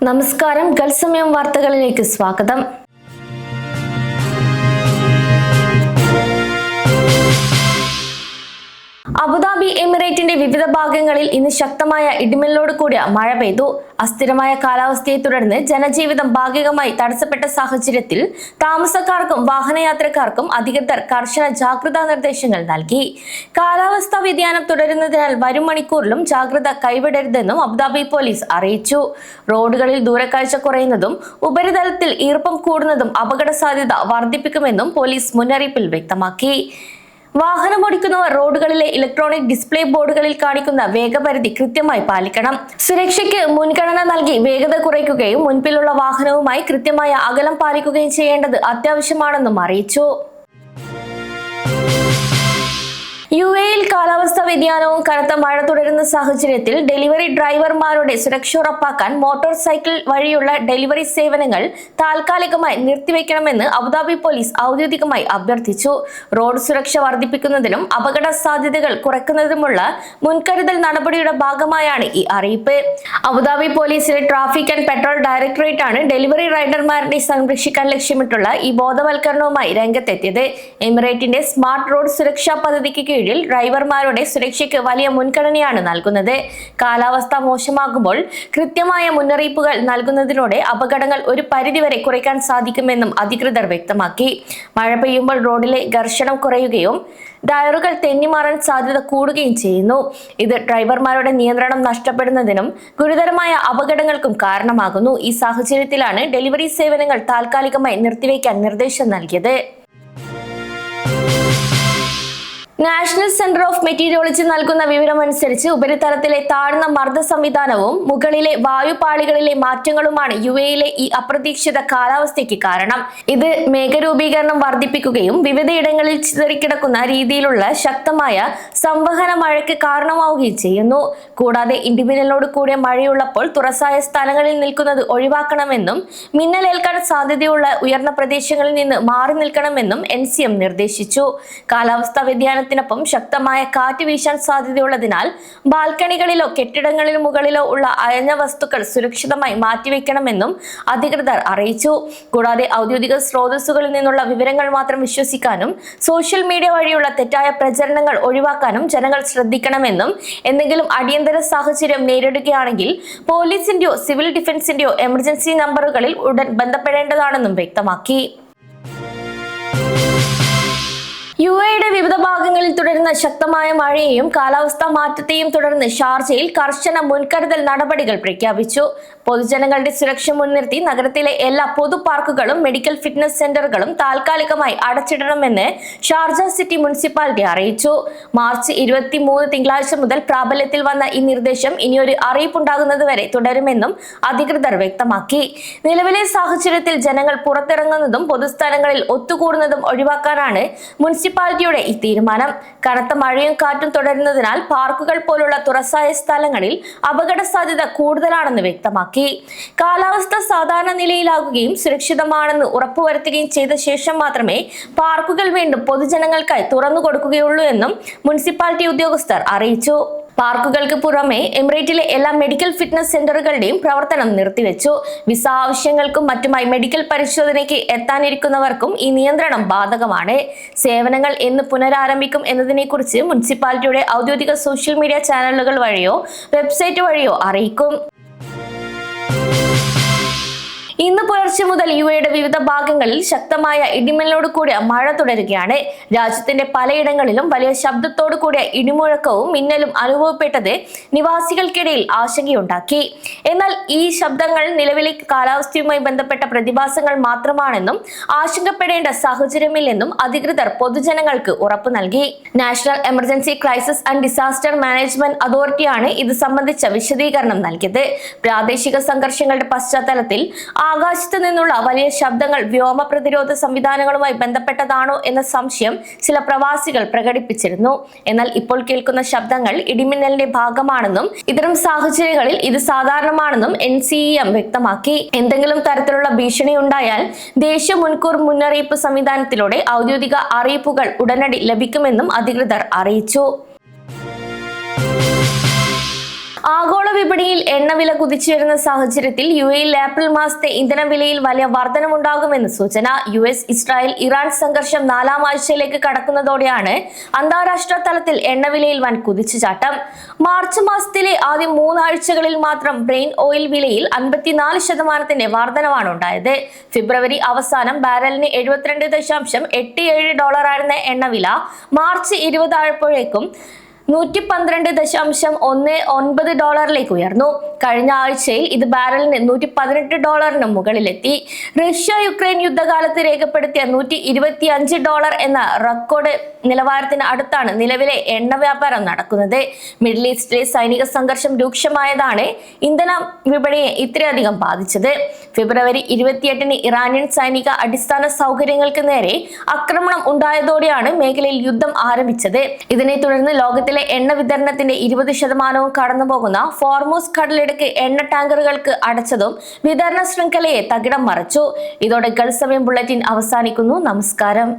നമസ്കാരം. ഗൾസമയം വാർത്തകളിലേക്ക് സ്വാഗതം. അബുദാബി എമിറേറ്റിന്റെ വിവിധ ഭാഗങ്ങളിൽ ഇന്ന് ശക്തമായ ഇടിമിന്നലോട് കൂടിയ മഴ പെയ്തു. അസ്ഥിരമായ കാലാവസ്ഥയെ തുടർന്ന് ജനജീവിതം ഭാഗികമായി തടസ്സപ്പെട്ട സാഹചര്യത്തിൽ താമസക്കാർക്കും വാഹനയാത്രക്കാർക്കും അധികൃതർ കർശന ജാഗ്രതാ നിർദ്ദേശങ്ങൾ നൽകി. കാലാവസ്ഥാ വ്യതിയാനം തുടരുന്നതിനാൽ വരും മണിക്കൂറിലും ജാഗ്രത കൈവിടരുതെന്നും അബുദാബി പോലീസ് അറിയിച്ചു. റോഡുകളിൽ ദൂരക്കാഴ്ച കുറയുന്നതും ഉപരിതലത്തിൽ ഈർപ്പം കൂടുന്നതും അപകട സാധ്യത വർദ്ധിപ്പിക്കുമെന്നും പോലീസ് മുന്നറിയിപ്പിൽ വ്യക്തമാക്കി. വാഹനമോടിക്കുന്നവർ റോഡുകളിലെ ഇലക്ട്രോണിക് ഡിസ്പ്ലേ ബോർഡുകളിൽ കാണിക്കുന്ന വേഗപരിധി കൃത്യമായി പാലിക്കണം. സുരക്ഷയ്ക്ക് മുൻഗണന നൽകി വേഗത കുറയ്ക്കുകയും മുൻപിലുള്ള വാഹനവുമായി കൃത്യമായ അകലം പാലിക്കുകയും ചെയ്യേണ്ടത് അത്യാവശ്യമാണെന്നും അറിയിച്ചു. യുഎഇയിൽ കാലാവസ്ഥാ വ്യതിയാനവും കനത്ത മഴ തുടരുന്ന സാഹചര്യത്തിൽ ഡെലിവറി ഡ്രൈവർമാരുടെ സുരക്ഷ ഉറപ്പാക്കാൻ മോട്ടോർ സൈക്കിൾ വഴിയുള്ള ഡെലിവറി സേവനങ്ങൾ താൽക്കാലികമായി നിർത്തിവെക്കണമെന്ന് അബുദാബി പോലീസ് ഔദ്യോഗികമായി അഭ്യർത്ഥിച്ചു. റോഡ് സുരക്ഷ വർദ്ധിപ്പിക്കുന്നതിനും അപകട സാധ്യതകൾ കുറയ്ക്കുന്നതിനുമുള്ള മുൻകരുതൽ നടപടിയുടെ ഭാഗമായാണ് ഈ അറിയിപ്പ്. അബുദാബി പോലീസിലെ ട്രാഫിക് ആൻഡ് പെട്രോൾ ഡയറക്ടറേറ്റ് ആണ് ഡെലിവറി റൈഡർമാരെ സംരക്ഷിക്കാൻ ലക്ഷ്യമിട്ടുള്ള ഈ ബോധവൽക്കരണവുമായി രംഗത്തെത്തിയത്. എമിറേറ്റിന്റെ സ്മാർട്ട് റോഡ് സുരക്ഷാ പദ്ധതിക്ക് കീഴിൽ ഡ്രൈവർമാരുടെ സുരക്ഷയ്ക്ക് വലിയ മുൻഗണനയാണ് നൽകുന്നത്. കാലാവസ്ഥ മോശമാകുമ്പോൾ കൃത്യമായ മുന്നറിയിപ്പുകൾ നൽകുന്നതിലൂടെ അപകടങ്ങൾ ഒരു പരിധിവരെ കുറയ്ക്കാൻ സാധിക്കുമെന്നും അധികൃതർ വ്യക്തമാക്കി. മഴ പെയ്യുമ്പോൾ റോഡിലെ ഘർഷണം കുറയുകയും ടയറുകൾ തെന്നിമാറാൻ സാധ്യത കൂടുകയും ചെയ്യുന്നു. ഇത് ഡ്രൈവർമാരുടെ നിയന്ത്രണം നഷ്ടപ്പെടുന്നതിനും ഗുരുതരമായ അപകടങ്ങൾക്കും കാരണമാകുന്നു. ഈ സാഹചര്യത്തിലാണ് ഡെലിവറി സേവനങ്ങൾ താൽക്കാലികമായി നിർത്തിവെക്കാൻ നിർദ്ദേശം നൽകിയത്. നാഷണൽ സെന്റർ ഓഫ് മെറ്റീരിയോളജി നൽകുന്ന വിവരമനുസരിച്ച് ഉപരിതലത്തിലെ താഴ്ന്ന മർദ്ദ സംവിധാനവും മുകളിലെ വായുപാളികളിലെ മാറ്റങ്ങളുമാണ് യുഎഇയിലെ ഈ അപ്രതീക്ഷിത കാലാവസ്ഥയ്ക്ക് കാരണം. ഇത് മേഘരൂപീകരണം വർദ്ധിപ്പിക്കുകയും വിവിധയിടങ്ങളിൽ ചിതറിക്കിടക്കുന്ന രീതിയിലുള്ള ശക്തമായ സംവഹന മഴയ്ക്ക് കാരണമാവുകയും ചെയ്യുന്നു. കൂടാതെ ഇടിമിന്നലോട് കൂടിയ മഴയുള്ളപ്പോൾ തുറസായ സ്ഥലങ്ങളിൽ നിൽക്കുന്നത് ഒഴിവാക്കണമെന്നും മിന്നലേൽക്കാൻ സാധ്യതയുള്ള ഉയർന്ന പ്രദേശങ്ങളിൽ നിന്ന് മാറി നിൽക്കണമെന്നും എൻസിഎം നിർദ്ദേശിച്ചു. കാലാവസ്ഥാ വ്യതിയാനത്തിനൊപ്പം ശക്തമായ കാറ്റ് വീശാൻ സാധ്യതയുള്ളതിനാൽ ബാൽക്കണികളിലോ കെട്ടിടങ്ങളിലോ മുകളിലോ ഉള്ള അയഞ്ഞ വസ്തുക്കൾ സുരക്ഷിതമായി മാറ്റിവെക്കണമെന്നും അധികൃതർ അറിയിച്ചു. കൂടാതെ ഔദ്യോഗിക സ്രോതസ്സുകളിൽ നിന്നുള്ള വിവരങ്ങൾ മാത്രം വിശ്വസിക്കാനും സോഷ്യൽ മീഡിയ വഴിയുള്ള തെറ്റായ പ്രചരണങ്ങൾ ഒഴിവാക്കാനും ജനങ്ങൾ ശ്രദ്ധിക്കണമെന്നും എന്തെങ്കിലും അടിയന്തര സാഹചര്യം നേരിടുകയാണെങ്കിൽ പോലീസിന്റെയോ സിവിൽ ഡിഫൻസിന്റെയോ എമർജൻസി നമ്പറുകളിൽ ഉടൻ ബന്ധപ്പെടേണ്ടതാണെന്നും വ്യക്തമാക്കി. യുഎഇയുടെ വിവിധ ഭാഗങ്ങളിൽ തുടരുന്ന ശക്തമായ മഴയെയും കാലാവസ്ഥാ മാറ്റത്തെയും തുടർന്ന് ഷാർജയിൽ കർശന മുൻകരുതൽ നടപടികൾ പ്രഖ്യാപിച്ചു. പൊതുജനങ്ങളുടെ സുരക്ഷ മുൻനിർത്തി നഗരത്തിലെ എല്ലാ പൊതു പാർക്കുകളും മെഡിക്കൽ ഫിറ്റ്നസ് സെന്ററുകളും താൽക്കാലികമായി അടച്ചിടണമെന്ന് ഷാർജ സിറ്റി മുനിസിപ്പാലിറ്റി അറിയിച്ചു. മാർച്ച് 23 തിങ്കളാഴ്ച മുതൽ പ്രാബല്യത്തിൽ വന്ന ഈ നിർദ്ദേശം ഇനിയൊരു അറിയിപ്പുണ്ടാകുന്നതുവരെ തുടരുമെന്നും അധികൃതർ വ്യക്തമാക്കി. നിലവിലെ സാഹചര്യത്തിൽ ജനങ്ങൾ പുറത്തിറങ്ങുന്നതും പൊതുസ്ഥലങ്ങളിൽ ഒത്തുകൂടുന്നതും ഒഴിവാക്കാനാണ് മുനിസിപ്പാലിറ്റിയുടെ ഈ തീരുമാനം. കനത്ത മഴയും കാറ്റും തുടരുന്നതിനാൽ പാർക്കുകൾ പോലുള്ള തുറസായ സ്ഥലങ്ങളിൽ അപകട സാധ്യത കൂടുതലാണെന്ന് വ്യക്തമാക്കി. കാലാവസ്ഥ സാധാരണ നിലയിലാകുകയും സുരക്ഷിതമാണെന്ന് ഉറപ്പുവരുത്തുകയും ചെയ്ത ശേഷം മാത്രമേ പാർക്കുകൾ വീണ്ടും പൊതുജനങ്ങൾക്കായി തുറന്നു കൊടുക്കുകയുള്ളൂ എന്നും മുനിസിപ്പാലിറ്റി ഉദ്യോഗസ്ഥർ അറിയിച്ചു. പാർക്കുകൾക്ക് പുറമെ എമിറേറ്റിലെ എല്ലാ മെഡിക്കൽ ഫിറ്റ്നസ് സെന്ററുകളുടെയും പ്രവർത്തനം നിർത്തിവെച്ചു. വിസ ആവശ്യങ്ങൾക്കും മറ്റുമായി മെഡിക്കൽ പരിശോധനയ്ക്ക് എത്താനിരിക്കുന്നവർക്കും ഈ നിയന്ത്രണം ബാധകമാണ്. സേവനങ്ങൾ എന്ന് പുനരാരംഭിക്കും എന്നതിനെക്കുറിച്ച് മുനിസിപ്പാലിറ്റിയുടെ ഔദ്യോഗിക സോഷ്യൽ മീഡിയ ചാനലുകൾ വഴിയോ വെബ്സൈറ്റ് വഴിയോ അറിയിക്കും. ഇന്ന് പുലർച്ചെ മുതൽ യുഎഇയുടെ വിവിധ ഭാഗങ്ങളിൽ ശക്തമായ ഇടിമിന്നലോട് കൂടിയ മഴ തുടരുകയാണ്. രാജ്യത്തിന്റെ പലയിടങ്ങളിലും വലിയ ശബ്ദത്തോടു കൂടിയ ഇടിമുഴക്കവും മിന്നലും അനുഭവപ്പെട്ടത് നിവാസികൾക്കിടയിൽ ആശങ്കയുണ്ടാക്കി. എന്നാൽ ഈ ശബ്ദങ്ങൾ നിലവിലെ കാലാവസ്ഥയുമായി ബന്ധപ്പെട്ട പ്രതിഭാസങ്ങൾ മാത്രമാണെന്നും ആശങ്കപ്പെടേണ്ട സാഹചര്യമില്ലെന്നും അധികൃതർ പൊതുജനങ്ങൾക്ക് ഉറപ്പു നൽകി. National emergency crisis and disaster management അതോറിറ്റിയാണ് ഇത് സംബന്ധിച്ച വിശദീകരണം നൽകിയത്. പ്രാദേശിക സംഘർഷങ്ങളുടെ പശ്ചാത്തലത്തിൽ ആകാശത്ത് നിന്നുള്ള വലിയ ശബ്ദങ്ങൾ വ്യോമ പ്രതിരോധ സംവിധാനങ്ങളുമായി ബന്ധപ്പെട്ടതാണോ എന്ന സംശയം ചില പ്രവാസികൾ പ്രകടിപ്പിച്ചിരുന്നു. എന്നാൽ ഇപ്പോൾ കേൾക്കുന്ന ശബ്ദങ്ങൾ ഇടിമിന്നലിന്റെ ഭാഗമാണെന്നും ഇത്തരം സാഹചര്യങ്ങളിൽ ഇത് സാധാരണമാണെന്നും എൻസിഇഎം വ്യക്തമാക്കി. എന്തെങ്കിലും തരത്തിലുള്ള ഭീഷണി ഉണ്ടായാൽ ദേശീയ മുൻകൂർ മുന്നറിയിപ്പ് സംവിധാനത്തിലൂടെ ഔദ്യോഗിക അറിയിപ്പുകൾ ഉടനടി ലഭിക്കുമെന്നും അധികൃതർ അറിയിച്ചു. ആഗോള വിപണിയിൽ എണ്ണവില കുതിച്ചുയരുന്ന സാഹചര്യത്തിൽ യുഎഇയിൽ ഏപ്രിൽ മാസത്തെ ഇന്ധനവിലയിൽ വലിയ വർധനമുണ്ടാകുമെന്ന് സൂചന. യുഎസ്, ഇസ്രായേൽ, ഇറാൻ സംഘർഷം 4ാം ആഴ്ചയിലേക്ക് കടക്കുന്നതോടെയാണ് അന്താരാഷ്ട്ര തലത്തിൽ എണ്ണവിലയിൽ വൻ കുതിച്ചുചാട്ടം. മാർച്ച് മാസത്തിലെ ആദ്യ 3 ആഴ്ചകളിൽ മാത്രം ബ്രെയിൻ ഓയിൽ വിലയിൽ 54% വർധനവാണ് ഉണ്ടായത്. ഫെബ്രുവരി അവസാനം ബാരലിന് $72.87 ആയിരുന്ന എണ്ണവില മാർച്ച് 20 ആയപ്പോഴേക്കും $112.19 ഉയർന്നു. കഴിഞ്ഞ ആഴ്ചയിൽ ഇത് ബാരലിന് $118 മുകളിലെത്തി. റഷ്യ യുക്രൈൻ യുദ്ധകാലത്ത് രേഖപ്പെടുത്തിയ $125 എന്ന റെക്കോർഡ് നിലവാരത്തിന് അടുത്താണ് നിലവിലെ എണ്ണ വ്യാപാരം നടക്കുന്നത്. മിഡിൽ ഈസ്റ്റിലെ സൈനിക സംഘർഷം രൂക്ഷമായതാണ് ഇന്ധന വിപണിയെ ഇത്രയധികം ബാധിച്ചത്. ഫെബ്രുവരി 28-ന് ഇറാനിയൻ സൈനിക അടിസ്ഥാന സൗകര്യങ്ങൾക്ക് നേരെ ആക്രമണം ഉണ്ടായതോടെയാണ് മേഖലയിൽ യുദ്ധം ആരംഭിച്ചത്. ഇതിനെ തുടർന്ന് ലോകത്തിലെ എണ്ണ വിതരണത്തിന്റെ 20% കടന്നുപോകുന്ന ഫോർമോസ് കടലിടുക്ക് എണ്ണ ടാങ്കറുകൾക്ക് അടച്ചതും വിതരണ ശൃംഖലയെ തകിടം മറിച്ചു. ഇതോടെ ഗൾഫ് സമയം ബുള്ളറ്റിൻ അവസാനിക്കുന്നു. നമസ്കാരം.